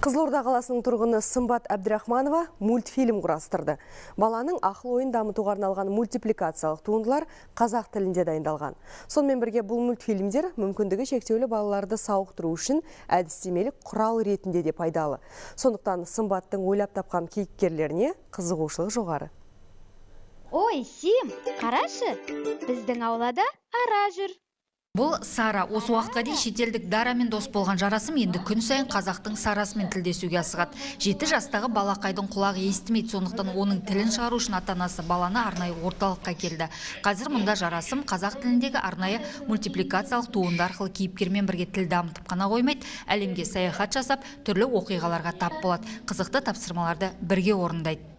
Қызылорда қаласының тұрғыны Сымбат Әбдірахманова мультфильм құрастырды. Баланың ақыл ойын дамытуға арналған мультипликациялық туындылар қазақ тілінде дайындалған. Сонымен бірге бұл мультфильмдер мүмкіндігі шектеулі балаларды сауықтыру үшін әдістемелік құрал ретінде де пайдалы. Сондықтан Сымбаттың ойлап тапқан кейіпкерлеріне қызығушылық жоғары. Ой, Сим, қарашы, біздің аулада ара жүр. Бұл Сара. Осы уақытқа дейін шетелдік Дарамен дос болған жарасым енді күн сайын қазақтың Сарасымен тілдесуге асығады. 7 жастағы балақайдың құлағы естімейді, сондықтан оның тілін шығару үшін ата-анасы баланы арнайы орталыққа келді. Қазір мұнда жарасым қазақ тіліндегі арнайы мультипликациялық туынды арқылы кейіпкермен бірге тіл дамытып қана қоймайды, әлемге саяхат жасап, түрлі оқиғаларға тап болады. Қызықты тапсырмаларды бірге орындайды.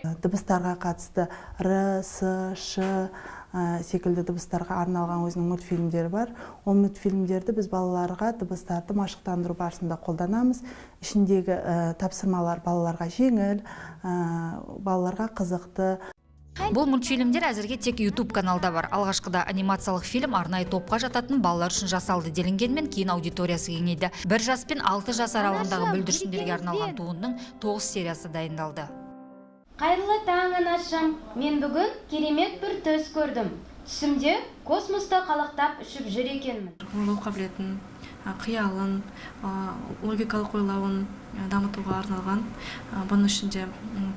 Дыбыстарға қатысты Р, С, Ш секілді дыбыстарға арналған өзінің мультфильмдері бар. Ол мультфильмдерді біз балаларға дыбыстарды машықтандыру барысында қолданамыз. Ішіндегі тапсырмалар балаларға жеңіл, балаларға қызықты. Бұл мультфильмдер әзірге тек YouTube каналда бар. Алғашқыда анимациялық фильм арнайы топқа жататын балалар үшін жасалды делінгенмен кейін аудиториясы кеңейді. 1 жас пен 6 жас аралығындағы бүлдіршіндерге арналған туындың 9 сериясы дайындалды. Қайырлы таң, анашым. Мен бүгін керемет бір төс көрдім. Түсімде космоста қалықтап ұшып жүр екенмін. Ойлау қабілетін, қиялын, логикалық ойлауын дамытуға арналған. Бұның ішінде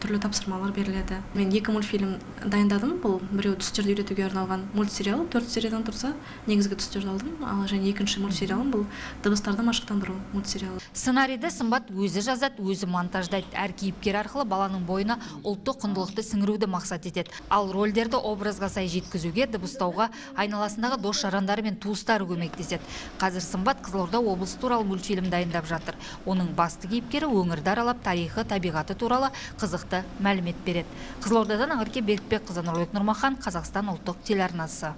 түрлі тапсырмалар беріледі. Мен 2 мультфильм дайындадым. Бұл біреу түстерді үйретуге арналған мультсериал, 4 сериядан тұрса, негізгі түстерді алдым. Ал және екінші мультсериалым бұл дыбыстарды машықтандыру мультсериалы. Сценарийді Сымбат өзі жазады, өзі монтаждайды. Әр кейіпкер арқылы баланың бойына ұлттық құндылықты сіңіруді мақсат етеді. Ал рөлдерді образға сай жеткізуге, дыбыстауға айналасындағы дос жарандары мен туыстары көмектеседі. Қазір Сымбат Қызылорда облысы туралы мультфильм дайындап жатыр. Оның басты кейіпкері өңірді аралап тарихы, табиғаты туралы қызықты мәлімет береді. Қызылордадан Ағырке Берікбекқызы, Нұрлыбек Нұрмахан, Қазақстан ұлттық телеарнасы.